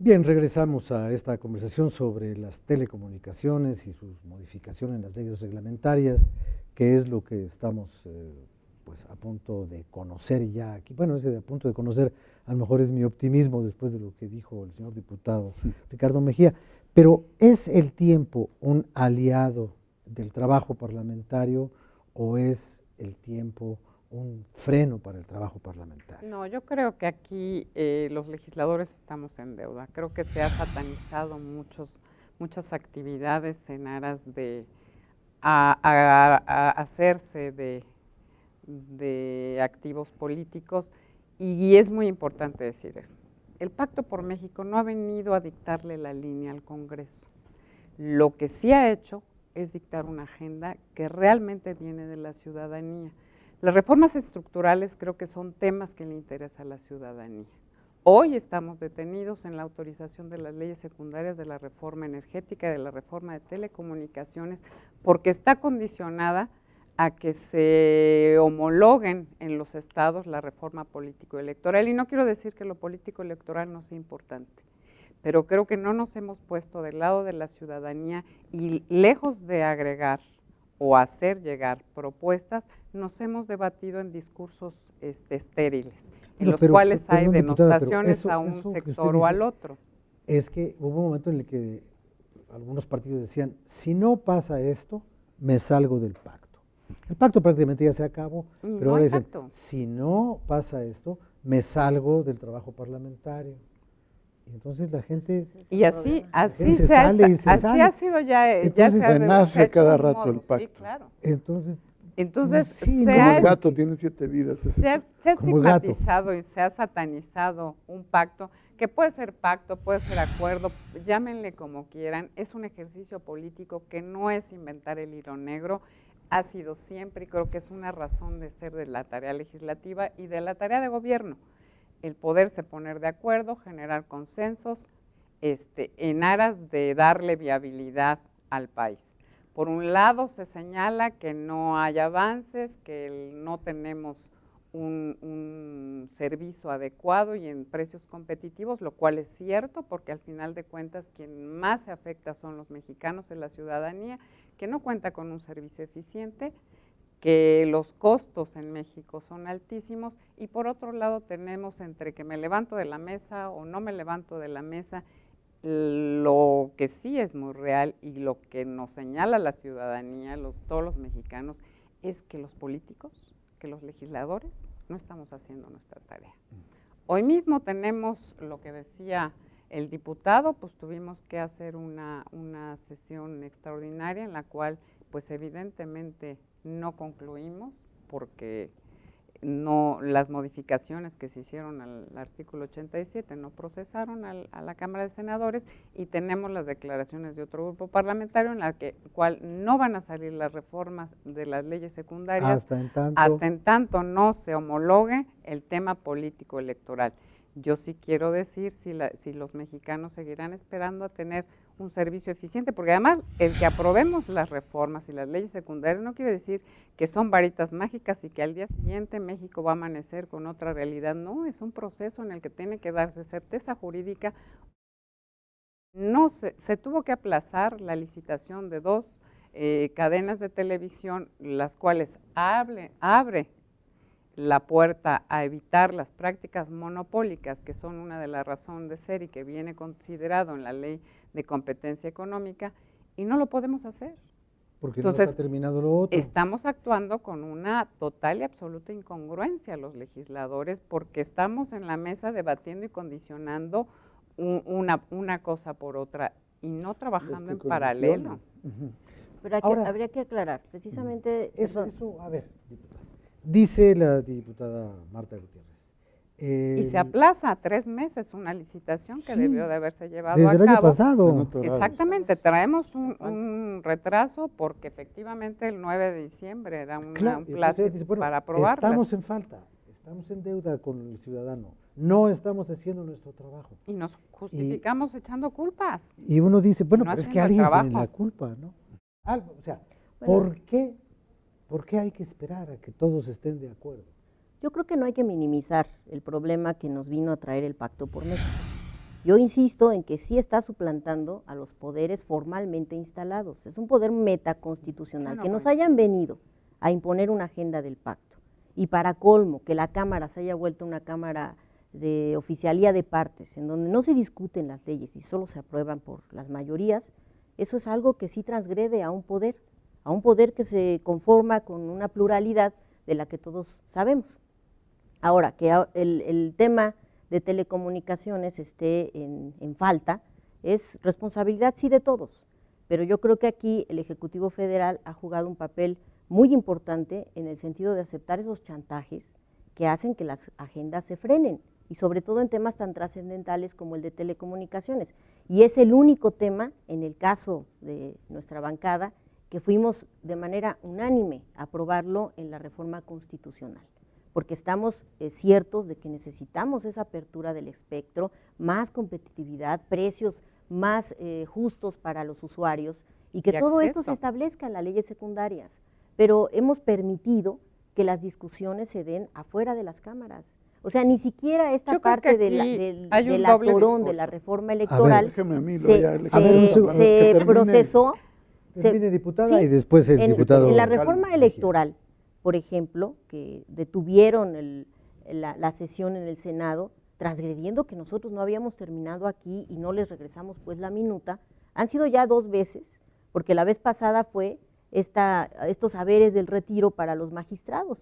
Bien, regresamos a esta conversación sobre las telecomunicaciones y sus modificaciones en las leyes reglamentarias, que es lo que estamos pues a punto de conocer ya aquí. Bueno, ese de a punto de conocer a lo mejor es mi optimismo después de lo que dijo el señor diputado Ricardo Mejía, pero ¿es el tiempo un aliado del trabajo parlamentario o es el tiempo un freno para el trabajo parlamentario? No, yo creo que aquí los legisladores estamos en deuda. Creo que se ha satanizado muchas actividades en aras de hacerse de activos políticos y es muy importante decir eso. El Pacto por México no ha venido a dictarle la línea al Congreso. Lo que sí ha hecho es dictar una agenda que realmente viene de la ciudadanía. Las reformas estructurales creo que son temas que le interesan a la ciudadanía. Hoy estamos detenidos en la autorización de las leyes secundarias de la reforma energética y de la reforma de telecomunicaciones porque está condicionada a que se homologuen en los estados la reforma político-electoral. Y no quiero decir que lo político-electoral no sea importante, pero creo que no nos hemos puesto del lado de la ciudadanía y lejos de agregar o hacer llegar propuestas, nos hemos debatido en discursos estériles, en los cuales hay denostaciones a un sector o al otro. Es que hubo un momento en el que algunos partidos decían, si no pasa esto, me salgo del pacto. El pacto prácticamente ya se acabó, pero ahora dicen, si no pasa esto, me salgo del trabajo parlamentario. Y entonces la gente... Y así ha sido ya... Entonces ya se nace cada rato el pacto. Sí, claro. Entonces sí, como el gato tiene 7 vidas. Se ha estigmatizado y se ha satanizado un pacto, que puede ser pacto, puede ser acuerdo, llámenle como quieran, es un ejercicio político que no es inventar el hilo negro, ha sido siempre y creo que es una razón de ser de la tarea legislativa y de la tarea de gobierno, el poderse poner de acuerdo, generar consensos en aras de darle viabilidad al país. Por un lado se señala que no hay avances, que no tenemos un servicio adecuado y en precios competitivos, lo cual es cierto porque al final de cuentas quien más se afecta son los mexicanos, es la ciudadanía, que no cuenta con un servicio eficiente, que los costos en México son altísimos y por otro lado tenemos entre que me levanto de la mesa o no me levanto de la mesa, lo que sí es muy real y lo que nos señala la ciudadanía, todos los mexicanos, es que los políticos, que los legisladores, no estamos haciendo nuestra tarea. Hoy mismo tenemos lo que decía el diputado, pues tuvimos que hacer una sesión extraordinaria en la cual, pues evidentemente no concluimos porque las modificaciones que se hicieron al artículo 87 no procesaron a la Cámara de Senadores y tenemos las declaraciones de otro grupo parlamentario en la cual no van a salir las reformas de las leyes secundarias hasta en tanto no se homologue el tema político electoral. Yo sí quiero decir si los mexicanos seguirán esperando a tener un servicio eficiente, porque además el que aprobemos las reformas y las leyes secundarias no quiere decir que son varitas mágicas y que al día siguiente México va a amanecer con otra realidad. No, es un proceso en el que tiene que darse certeza jurídica. No se tuvo que aplazar la licitación de 2 cadenas de televisión, las cuales abre la puerta a evitar las prácticas monopólicas, que son una de las razones de ser y que viene considerado en la ley de competencia económica, y no lo podemos hacer. Porque entonces, no está terminado lo otro. Estamos actuando con una total y absoluta incongruencia los legisladores, porque estamos en la mesa debatiendo y condicionando una cosa por otra y no trabajando en paralelo. Pero habría que aclarar, precisamente... Eso, a ver, diputada. Dice la diputada Marta Gutiérrez. Y se aplaza 3 meses una licitación que debió de haberse llevado desde a cabo. el año pasado. Exactamente, traemos un retraso porque efectivamente el 9 de diciembre era un plazo para aprobarlas. Estamos en falta, estamos en deuda con el ciudadano, no estamos haciendo nuestro trabajo. Y nos justificamos echando culpas. Y uno dice, bueno, pero es que alguien tiene la culpa, ¿no? Algo, o sea, bueno, ¿por qué hay que esperar a que todos estén de acuerdo? Yo creo que no hay que minimizar el problema que nos vino a traer el Pacto por México. Yo insisto en que sí está suplantando a los poderes formalmente instalados. Es un poder metaconstitucional, que nos hayan venido a imponer una agenda del pacto. Y para colmo, que la Cámara se haya vuelto una Cámara de oficialía de partes, en donde no se discuten las leyes y solo se aprueban por las mayorías, eso es algo que sí transgrede a un poder que se conforma con una pluralidad de la que todos sabemos. Ahora, que el tema de telecomunicaciones esté en falta, es responsabilidad sí de todos, pero yo creo que aquí el Ejecutivo Federal ha jugado un papel muy importante en el sentido de aceptar esos chantajes que hacen que las agendas se frenen, y sobre todo en temas tan trascendentales como el de telecomunicaciones. Y es el único tema, en el caso de nuestra bancada, que fuimos de manera unánime a aprobarlo en la reforma constitucional, porque estamos ciertos de que necesitamos esa apertura del espectro, más competitividad, precios más justos para los usuarios, y que todo esto se establezca en las leyes secundarias. Pero hemos permitido que las discusiones se den afuera de las cámaras. O sea, ni siquiera esta parte del atorón de la reforma electoral se procesó. Termine, diputada, y después el diputado. En la reforma electoral, por ejemplo, que detuvieron la sesión en el Senado, transgrediendo que nosotros no habíamos terminado aquí y no les regresamos pues la minuta, han sido ya 2 veces, porque la vez pasada fue estos haberes del retiro para los magistrados,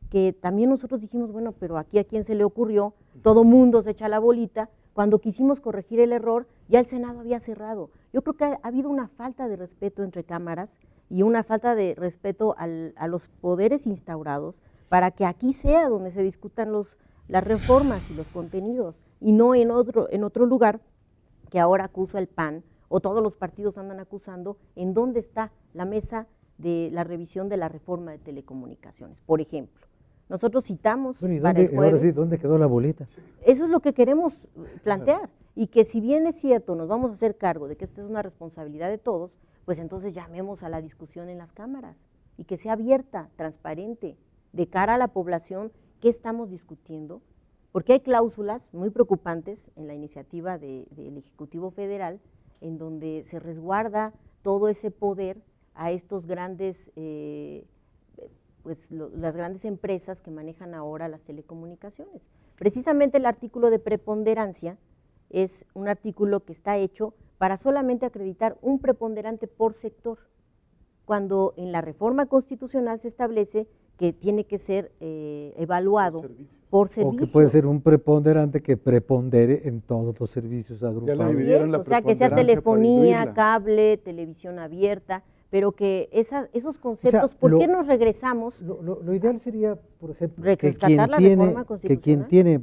que también nosotros dijimos, bueno, pero aquí a quién se le ocurrió, todo mundo se echa la bolita. Cuando quisimos corregir el error, ya el Senado había cerrado. Yo creo que ha habido una falta de respeto entre cámaras y una falta de respeto a los poderes instaurados para que aquí sea donde se discutan las reformas y los contenidos, y no en otro lugar que ahora acusa el PAN, o todos los partidos andan acusando, en dónde está la mesa de la revisión de la reforma de telecomunicaciones, por ejemplo. Nosotros citamos para el jueves. Ahora sí, ¿dónde quedó la bolita? Eso es lo que queremos plantear, y que si bien es cierto, nos vamos a hacer cargo de que esta es una responsabilidad de todos, pues entonces llamemos a la discusión en las cámaras, y que sea abierta, transparente, de cara a la población, qué estamos discutiendo, porque hay cláusulas muy preocupantes en la iniciativa del Ejecutivo Federal, en donde se resguarda todo ese poder a estos grandes las grandes empresas que manejan ahora las telecomunicaciones. Precisamente el artículo de preponderancia es un artículo que está hecho para solamente acreditar un preponderante por sector, cuando en la reforma constitucional se establece que tiene que ser evaluado por servicio. O que puede ser un preponderante que prepondere en todos los servicios agrupados. O sea, que sea telefonía, cable, televisión abierta, pero que esos conceptos, ¿por qué nos regresamos? Lo ideal sería, por ejemplo, que quien tiene,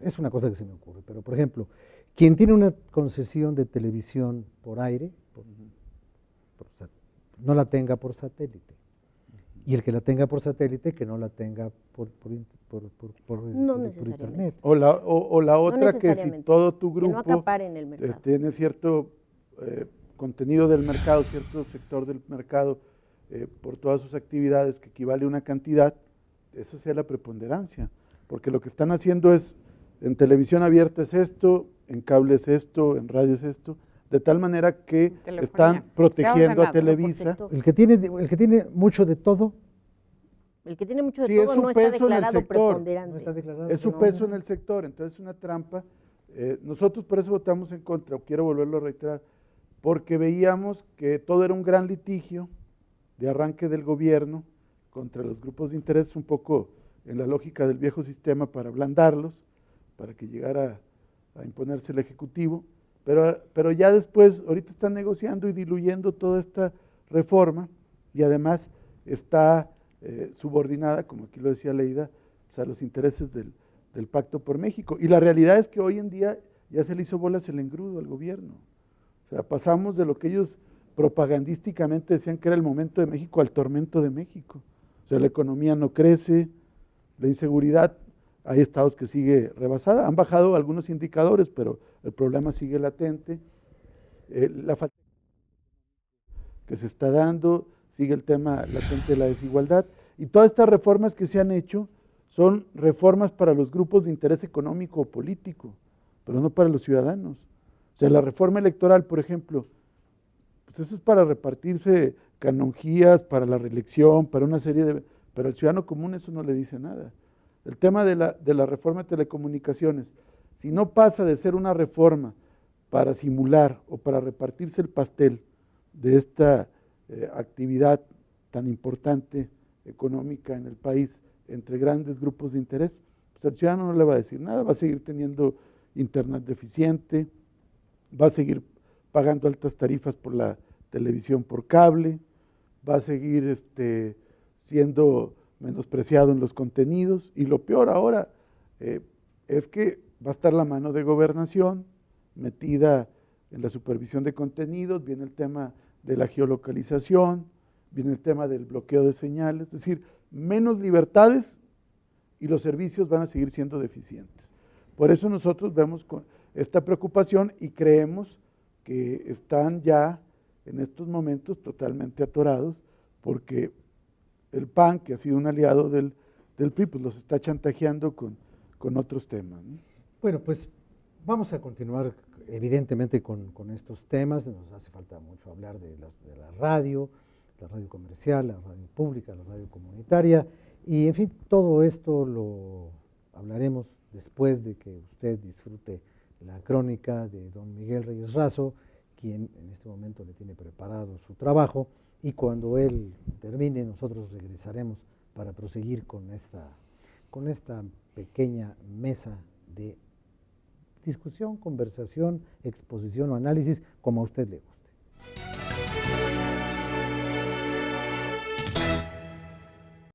es una cosa que se me ocurre, pero por ejemplo, quien tiene una concesión de televisión por aire, no la tenga por satélite. Y el que la tenga por satélite, que no la tenga por internet. O la otra, que si todo tu grupo no acaparen el mercado. Tiene cierto contenido del mercado, cierto sector del mercado, por todas sus actividades, que equivale a una cantidad, eso sea la preponderancia. Porque lo que están haciendo es, en televisión abierta es esto, en cable es esto, en radio es esto, de tal manera que están protegiendo a Televisa. El que tiene mucho de todo. El que tiene mucho de todo no está declarado preponderante. No está declarado, es su peso en el sector, entonces es una trampa. Nosotros por eso votamos en contra, quiero volverlo a reiterar, porque veíamos que todo era un gran litigio de arranque del gobierno contra los grupos de interés, un poco en la lógica del viejo sistema para ablandarlos, para que llegara a imponerse el Ejecutivo. Pero ya después, ahorita están negociando y diluyendo toda esta reforma, y además está subordinada, como aquí lo decía Leida, pues a los intereses del Pacto por México. Y la realidad es que hoy en día ya se le hizo bolas el engrudo al gobierno. O sea, pasamos de lo que ellos propagandísticamente decían que era el momento de México al tormento de México. O sea, la economía no crece, la inseguridad, hay estados que sigue rebasada, han bajado algunos indicadores, pero el problema sigue latente, la falta que se está dando, sigue el tema latente de la desigualdad, y todas estas reformas que se han hecho son reformas para los grupos de interés económico o político. pero no para los ciudadanos. O sea, la reforma electoral, por ejemplo, pues eso es para repartirse canonjías, para la reelección, para una serie de... Pero al ciudadano común eso no le dice nada. El tema de la reforma de telecomunicaciones, si no pasa de ser una reforma para simular o para repartirse el pastel de esta actividad tan importante económica en el país entre grandes grupos de interés, pues al ciudadano no le va a decir nada, va a seguir teniendo internet deficiente, va a seguir pagando altas tarifas por la televisión por cable, va a seguir siendo menospreciado en los contenidos, y lo peor ahora es que va a estar la mano de gobernación metida en la supervisión de contenidos, viene el tema de la geolocalización, viene el tema del bloqueo de señales, es decir, menos libertades y los servicios van a seguir siendo deficientes. Por eso nosotros vemos con esta preocupación y creemos que están ya en estos momentos totalmente atorados, porque el PAN, que ha sido un aliado del PRI, pues los está chantajeando con otros temas, ¿no? Bueno, pues vamos a continuar evidentemente con estos temas. Nos hace falta mucho hablar de la radio comercial, la radio pública, la radio comunitaria, y en fin, todo esto lo hablaremos después de que usted disfrute la crónica de don Miguel Reyes Razo, quien en este momento le tiene preparado su trabajo, y cuando él termine nosotros regresaremos para proseguir con esta pequeña mesa de discusión, conversación, exposición o análisis, como a usted le guste.